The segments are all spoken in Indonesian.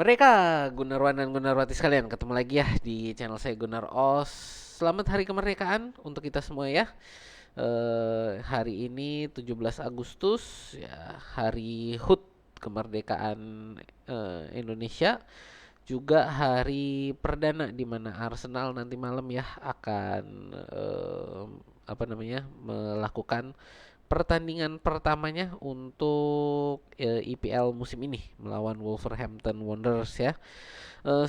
Mereka Gunarwan dan Gunarwati sekalian, ketemu lagi ya di channel saya Gunar Os. Selamat Hari Kemerdekaan untuk kita semua ya. Hari ini 17 Agustus ya, hari HUT kemerdekaan Indonesia, juga hari perdana di mana Arsenal nanti malam ya akan melakukan pertandingan pertamanya untuk IPL musim ini melawan Wolverhampton Wanderers ya.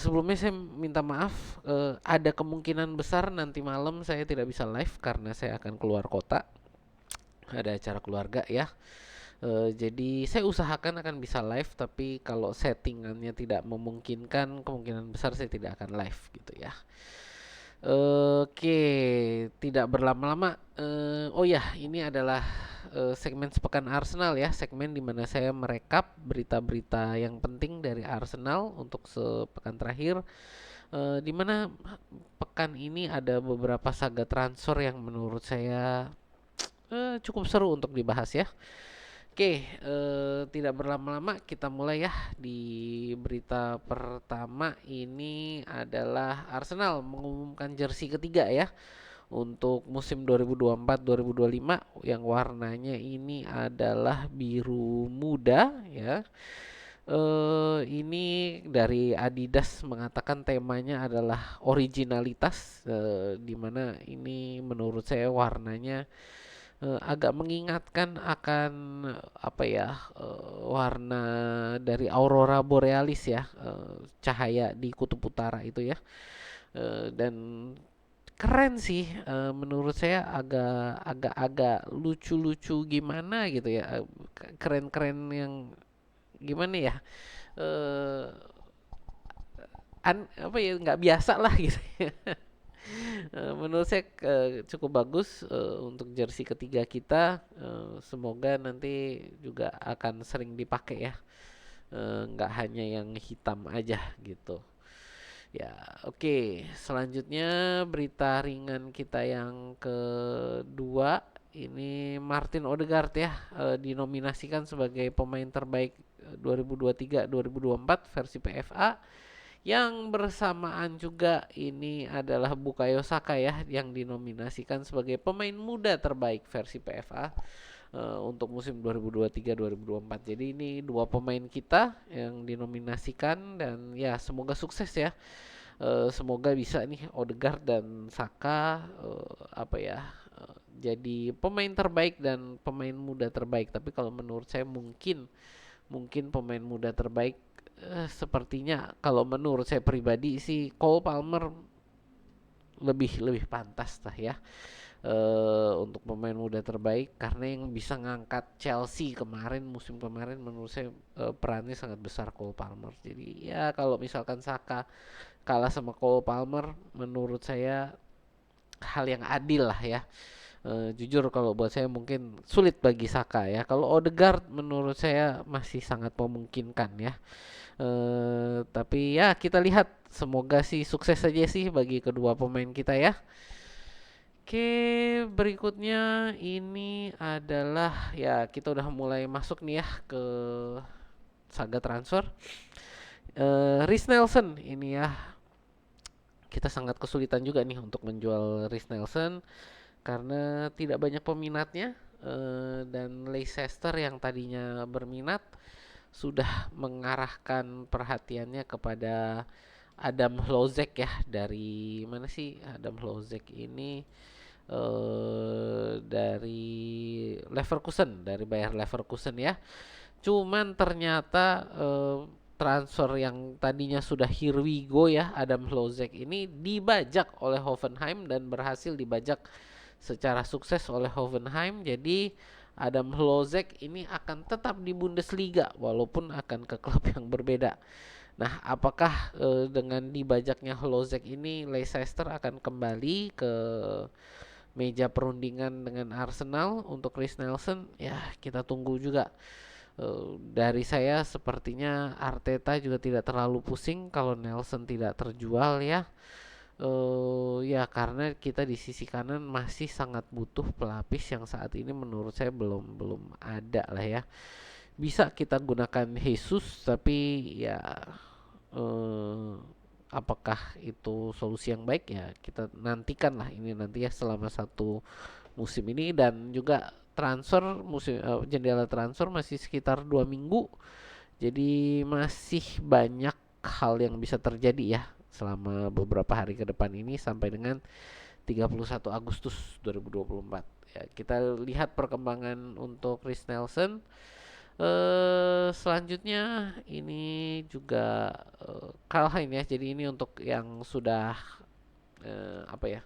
Sebelumnya saya minta maaf, ada kemungkinan besar nanti malam saya tidak bisa live karena saya akan keluar kota, ada acara keluarga ya. Jadi saya usahakan akan bisa live, tapi kalau settingannya tidak memungkinkan, kemungkinan besar saya tidak akan live gitu ya. Oke, tidak berlama-lama. Oh ya, ini adalah segmen sepekan Arsenal ya, segmen di mana saya merekap berita-berita yang penting dari Arsenal untuk sepekan terakhir. Di mana pekan ini ada beberapa saga transfer yang menurut saya cukup seru untuk dibahas ya. Oke, tidak berlama-lama kita mulai ya. Di berita pertama ini adalah Arsenal mengumumkan jersey ketiga ya untuk musim 2024-2025 yang warnanya ini adalah biru muda ya. Ini dari Adidas mengatakan temanya adalah originalitas, di mana ini menurut saya warnanya agak mengingatkan akan warna dari aurora borealis ya, cahaya di kutub utara itu ya. Dan keren sih, menurut saya agak lucu-lucu gimana gitu ya, keren-keren yang gimana ya, eh apa ya, nggak biasa lah gitu. Menurut saya cukup bagus untuk jersey ketiga kita. Semoga nanti juga akan sering dipakai ya. Nggak hanya yang hitam aja gitu. Ya, oke. Selanjutnya berita ringan kita yang kedua ini Martin Odegaard ya, dinominasikan sebagai pemain terbaik 2023-2024 versi PFA. Yang bersamaan juga ini adalah Bukayo Saka ya, yang dinominasikan sebagai pemain muda terbaik versi PFA untuk musim 2023-2024. Jadi ini dua pemain kita yang dinominasikan dan ya semoga sukses ya. Semoga bisa nih Odegaard dan Saka jadi pemain terbaik dan pemain muda terbaik. Tapi kalau menurut saya mungkin pemain muda terbaik, sepertinya kalau menurut saya pribadi sih Cole Palmer lebih lebih pantas lah ya, untuk pemain muda terbaik, karena yang bisa ngangkat Chelsea kemarin, musim kemarin, menurut saya perannya sangat besar Cole Palmer. Jadi ya kalau misalkan Saka kalah sama Cole Palmer, menurut saya hal yang adil lah ya. Jujur kalau buat saya mungkin sulit bagi Saka ya. Kalau Odegaard menurut saya masih sangat memungkinkan ya. Tapi ya kita lihat, semoga sih sukses saja sih bagi kedua pemain kita ya. Oke, berikutnya ini adalah ya kita udah mulai masuk nih ya ke saga transfer. Reece Nelson ini ya, kita sangat kesulitan juga nih untuk menjual Reece Nelson karena tidak banyak peminatnya, dan Leicester yang tadinya berminat sudah mengarahkan perhatiannya kepada Adam Hlozek ya. Dari mana sih Adam Hlozek ini? Dari Leverkusen, dari Bayer Leverkusen ya. Cuman ternyata transfer yang tadinya sudah here we go ya, Adam Hlozek ini dibajak oleh Hoffenheim dan berhasil dibajak secara sukses oleh Hoffenheim. Jadi Adam Hlozek ini akan tetap di Bundesliga walaupun akan ke klub yang berbeda. Nah, apakah dengan dibajaknya Hlozek ini Leicester akan kembali ke meja perundingan dengan Arsenal untuk Chris Nelson? Ya, kita tunggu juga. Dari saya sepertinya Arteta juga tidak terlalu pusing kalau Nelson tidak terjual ya. Ya karena kita di sisi kanan masih sangat butuh pelapis yang saat ini menurut saya belum belum ada lah ya. Bisa kita gunakan Jesus, tapi ya eh, apakah itu solusi yang baik? Ya kita nantikan lah ini nanti ya selama satu musim ini. Dan juga jendela transfer masih sekitar 2 minggu, jadi masih banyak hal yang bisa terjadi ya selama beberapa hari ke depan ini sampai dengan 31 Agustus 2024. Ya, kita lihat perkembangan untuk Chris Nelson. Selanjutnya ini juga Kalhain ya. Jadi ini untuk yang sudah apa ya?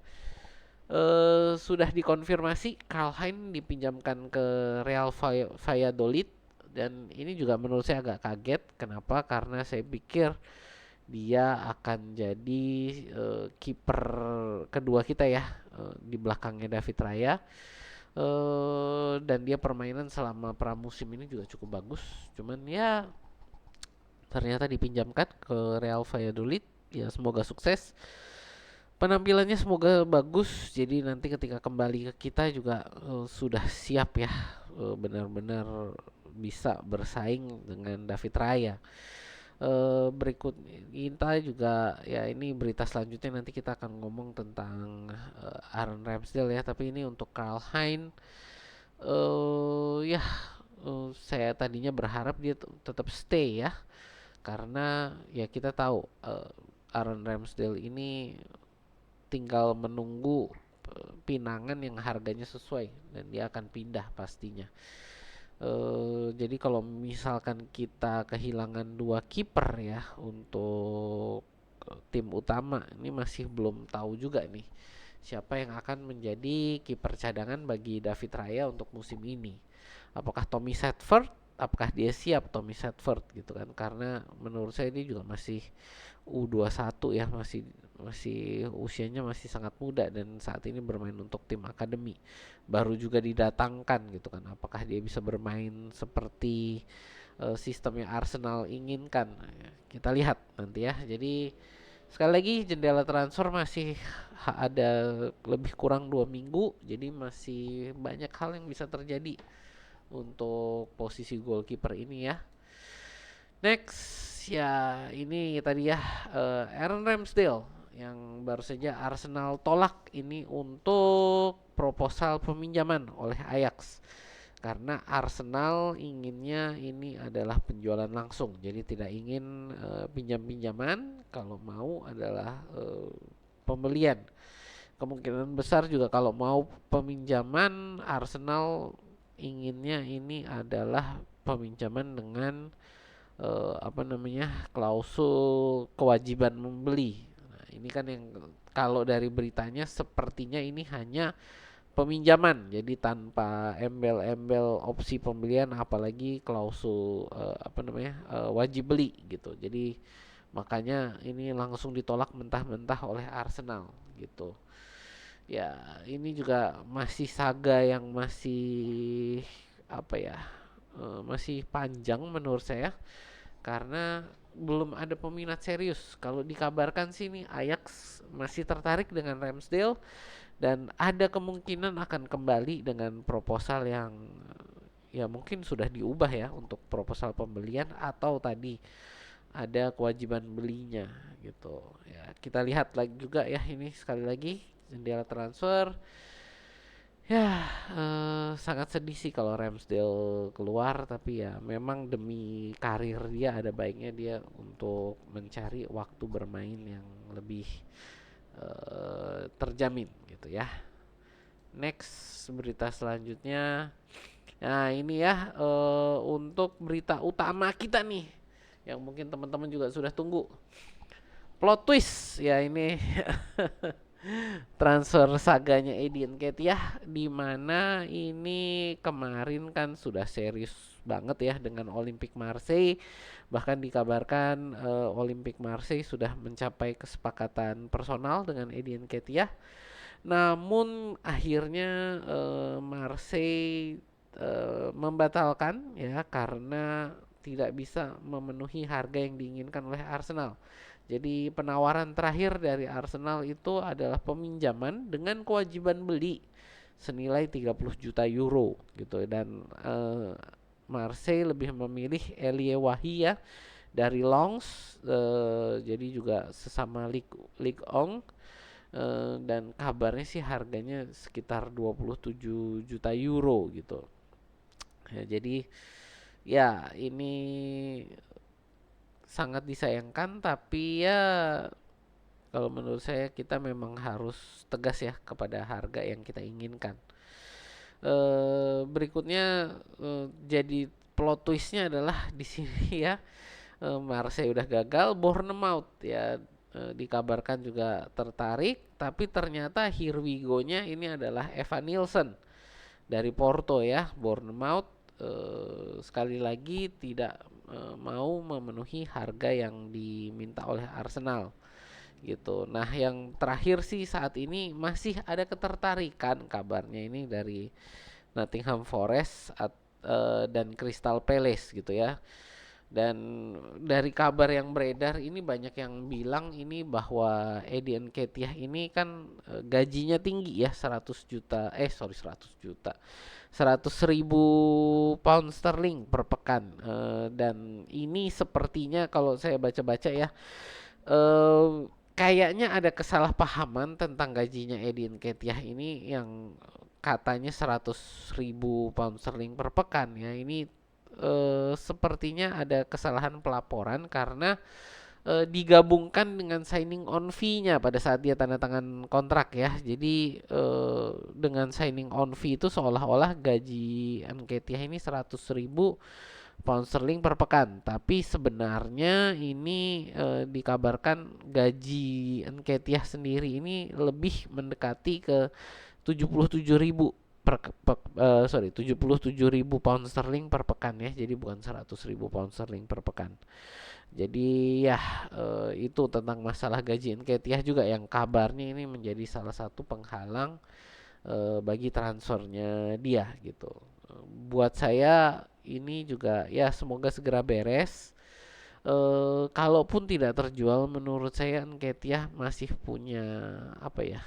Sudah dikonfirmasi Kalhain dipinjamkan ke Real Valladolid, dan ini juga menurut saya agak kaget. Kenapa? Karena saya pikir dia akan jadi kiper kedua kita ya, di belakangnya David Raya. Dan dia permainan selama pramusim ini juga cukup bagus. Cuman ya ternyata dipinjamkan ke Real Valladolid. Ya semoga sukses. Penampilannya semoga bagus. Jadi nanti ketika kembali ke kita juga sudah siap ya, benar-benar bisa bersaing dengan David Raya. Berikut kita juga ya, ini berita selanjutnya nanti kita akan ngomong tentang Aaron Ramsdale ya. Tapi ini untuk Karl-Heinz, ya saya tadinya berharap dia tetap stay ya, karena ya kita tahu Aaron Ramsdale ini tinggal menunggu pinangan yang harganya sesuai dan dia akan pindah pastinya. Jadi kalau misalkan kita kehilangan dua kiper ya untuk tim utama, ini masih belum tahu juga nih siapa yang akan menjadi kiper cadangan bagi David Raya untuk musim ini. Apakah Tommy Setford? Apakah dia siap Tommy Setford gitu kan? Karena menurut saya dia juga masih U21 ya, masih usianya masih sangat muda dan saat ini bermain untuk tim akademi, baru juga didatangkan gitu kan. Apakah dia bisa bermain seperti sistem yang Arsenal inginkan? Kita lihat nanti ya. Jadi sekali lagi jendela transfer masih ada lebih kurang 2 minggu, jadi masih banyak hal yang bisa terjadi untuk posisi goalkeeper ini ya. Next ya, ini tadi ya Aaron Ramsdale yang baru saja Arsenal tolak ini untuk proposal peminjaman oleh Ajax, karena Arsenal inginnya ini adalah penjualan langsung, jadi tidak ingin pinjam-pinjaman. Kalau mau adalah pembelian. Kemungkinan besar juga kalau mau peminjaman, Arsenal inginnya ini adalah peminjaman dengan apa namanya, klausul kewajiban membeli. Nah, ini kan yang kalau dari beritanya sepertinya ini hanya peminjaman, jadi tanpa embel-embel opsi pembelian apalagi klausul apa namanya, wajib beli gitu. Jadi makanya ini langsung ditolak mentah-mentah oleh Arsenal gitu. Ya, ini juga masih saga yang masih apa ya, masih panjang menurut saya, karena belum ada peminat serius. Kalau dikabarkan sih nih Ajax masih tertarik dengan Ramsdale dan ada kemungkinan akan kembali dengan proposal yang ya mungkin sudah diubah ya untuk proposal pembelian, atau tadi ada kewajiban belinya gitu. Ya, kita lihat lagi juga ya, ini sekali lagi jendela transfer. Ya, sangat sedih sih kalau Ramsdale keluar, tapi ya memang demi karir dia ada baiknya dia untuk mencari waktu bermain yang lebih terjamin gitu ya. Next, berita selanjutnya. Nah, ini ya untuk berita utama kita nih yang mungkin teman-teman juga sudah tunggu. Plot twist ya ini. Transfer saganya Eddie Nketiah, di mana ini kemarin kan sudah serius banget ya dengan Olympique Marseille. Bahkan dikabarkan Olympique Marseille sudah mencapai kesepakatan personal dengan Eddie Nketiah. Namun akhirnya Marseille membatalkan ya, karena tidak bisa memenuhi harga yang diinginkan oleh Arsenal. Jadi penawaran terakhir dari Arsenal itu adalah peminjaman dengan kewajiban beli senilai 30 juta euro gitu, dan Marseille lebih memilih Elie Wahi ya dari Lens, jadi juga sesama Ligue 1, dan kabarnya sih harganya sekitar 27 juta euro gitu. Ya, jadi ya ini sangat disayangkan, tapi ya kalau menurut saya kita memang harus tegas ya kepada harga yang kita inginkan. Berikutnya, jadi plot twistnya adalah di sini ya, Marseille udah gagal, Bournemouth ya dikabarkan juga tertarik, tapi ternyata here we go-nya ini adalah Evan Nielsen dari Porto ya. Bournemouth sekali lagi tidak mau memenuhi harga yang diminta oleh Arsenal gitu. Nah, yang terakhir sih saat ini masih ada ketertarikan kabarnya ini dari Nottingham Forest dan Crystal Palace gitu ya. Dan dari kabar yang beredar ini banyak yang bilang ini bahwa Eddie Nketiah ini kan gajinya tinggi ya, 100 ribu pound sterling per pekan. Dan ini sepertinya kalau saya baca-baca ya, eh, kayaknya ada kesalahpahaman tentang gajinya Eddie Nketiah ini yang katanya 100 ribu pound sterling per pekan ya. Ini sepertinya ada kesalahan pelaporan karena digabungkan dengan signing on fee-nya pada saat dia tanda tangan kontrak ya. Jadi dengan signing on fee itu seolah-olah gaji Nketiah ini 100 ribu pound sterling per pekan. Tapi sebenarnya ini dikabarkan gaji Nketiah sendiri ini lebih mendekati ke 77 ribu 77 ribu pound sterling per pekan ya. Jadi bukan 100 ribu pound sterling per pekan. Jadi ya itu tentang masalah gaji Nketiah juga yang kabarnya ini menjadi salah satu penghalang bagi transfernya dia gitu. Buat saya ini juga ya semoga segera beres. Kalaupun tidak terjual, menurut saya Nketiah masih punya apa ya?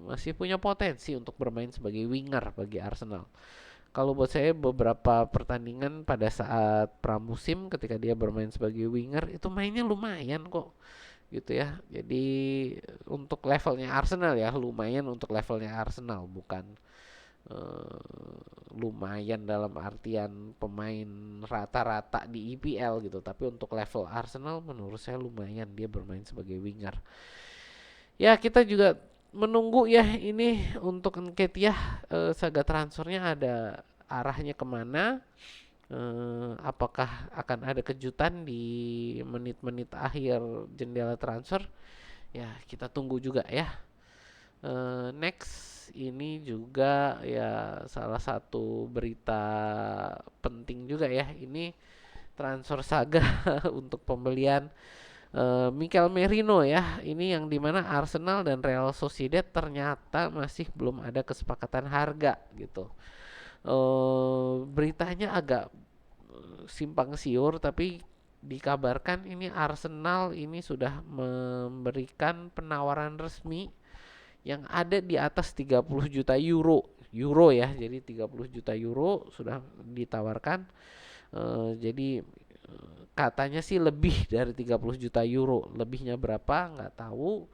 Masih punya potensi untuk bermain sebagai winger bagi Arsenal. Kalau buat saya beberapa pertandingan pada saat pramusim ketika dia bermain sebagai winger itu mainnya lumayan kok gitu ya. Jadi untuk levelnya Arsenal ya, lumayan untuk levelnya Arsenal, bukan lumayan dalam artian pemain rata-rata di EPL gitu. Tapi untuk level Arsenal menurut saya lumayan dia bermain sebagai winger. Ya kita juga menunggu ya ini untuk Nketiah, saga transfernya ada arahnya kemana, apakah akan ada kejutan di menit-menit akhir jendela transfer, ya kita tunggu juga ya. Next ini juga ya salah satu berita penting juga ya, ini transfer saga untuk pembelian Mikel Merino ya. Ini yang dimana Arsenal dan Real Sociedad ternyata masih belum ada kesepakatan harga gitu. Beritanya agak simpang siur, tapi dikabarkan ini Arsenal ini sudah memberikan penawaran resmi yang ada di atas 30 juta euro ya. Jadi 30 juta euro sudah ditawarkan. Jadi katanya sih lebih dari 30 juta euro. Lebihnya berapa nggak tahu.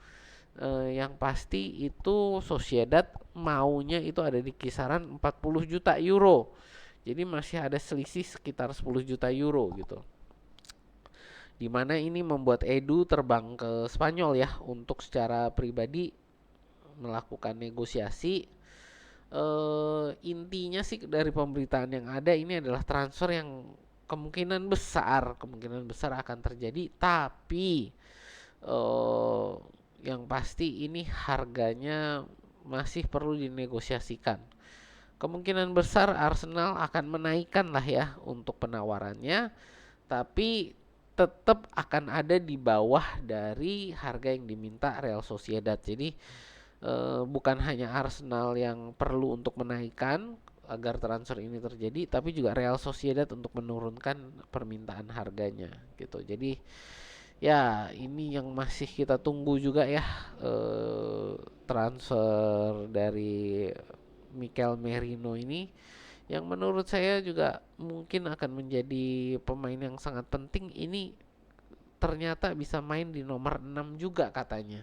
Yang pasti itu Sociedad maunya itu ada di kisaran 40 juta euro. Jadi masih ada selisih sekitar 10 juta euro gitu. Dimana ini membuat Edu terbang ke Spanyol ya untuk secara pribadi melakukan negosiasi. Intinya sih dari pemberitaan yang ada ini adalah transfer yang kemungkinan besar akan terjadi, tapi yang pasti ini harganya masih perlu dinegosiasikan. Kemungkinan besar Arsenal akan menaikkan lah ya untuk penawarannya, tapi tetap akan ada di bawah dari harga yang diminta Real Sociedad. Jadi bukan hanya Arsenal yang perlu untuk menaikkan agar transfer ini terjadi, tapi juga Real Sociedad untuk menurunkan permintaan harganya gitu. Jadi ya ini yang masih kita tunggu juga ya, transfer dari Mikel Merino ini yang menurut saya juga mungkin akan menjadi pemain yang sangat penting ini, ternyata bisa main di nomor 6 juga katanya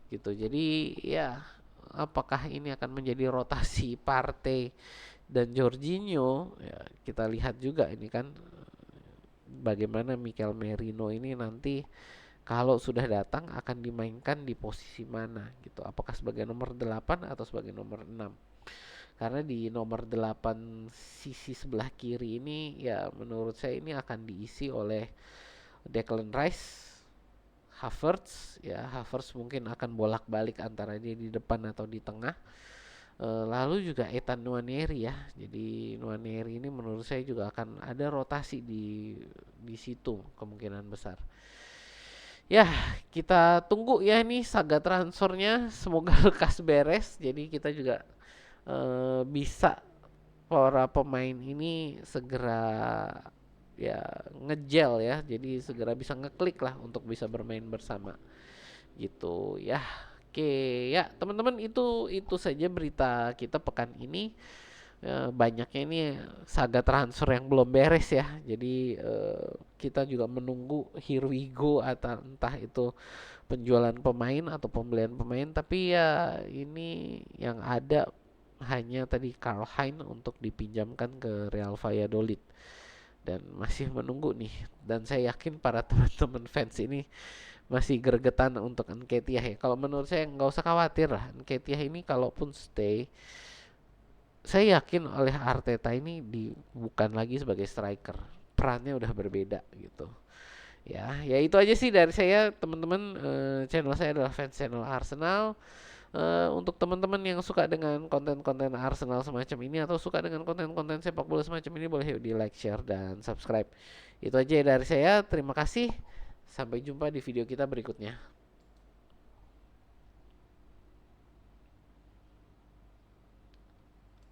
gitu. Jadi ya, apakah ini akan menjadi rotasi Partey dan Jorginho? Ya, kita lihat juga ini kan bagaimana Mikel Merino ini nanti kalau sudah datang akan dimainkan di posisi mana gitu. Apakah sebagai nomor 8 atau sebagai nomor 6? Karena di nomor 8 sisi sebelah kiri ini ya menurut saya ini akan diisi oleh Declan Rice, Havertz ya. Havertz mungkin akan bolak-balik antara dia di depan atau di tengah. Lalu juga Ethan Nwaneri ya. Jadi Nwaneri ini menurut saya juga akan ada rotasi di situ kemungkinan besar. Ya, kita tunggu ya nih saga transfernya, semoga lekas beres. Jadi kita juga bisa para pemain ini segera ya ngegel ya. Jadi segera bisa ngeklik lah untuk bisa bermain bersama gitu ya. Oke, ya teman-teman, itu saja berita kita pekan ini. Banyaknya ini saga transfer yang belum beres ya. Jadi kita juga menunggu here we go, atau entah itu penjualan pemain atau pembelian pemain. Tapi ya ini yang ada hanya tadi Karl Hein untuk dipinjamkan ke Real Valladolid, dan masih menunggu nih. Dan saya yakin para teman-teman fans ini masih gregetan untuk Nketiah ya. Kalau menurut saya nggak usah khawatir lah, Nketiah ini kalaupun stay, saya yakin oleh Arteta ini bukan lagi sebagai striker, perannya udah berbeda gitu. Ya itu aja sih dari saya teman-teman. Channel saya adalah fans channel Arsenal. Untuk teman-teman yang suka dengan konten-konten Arsenal semacam ini atau suka dengan konten-konten sepak bola semacam ini, boleh di like, share, dan subscribe. Itu aja dari saya. Terima kasih. Sampai jumpa di video kita berikutnya.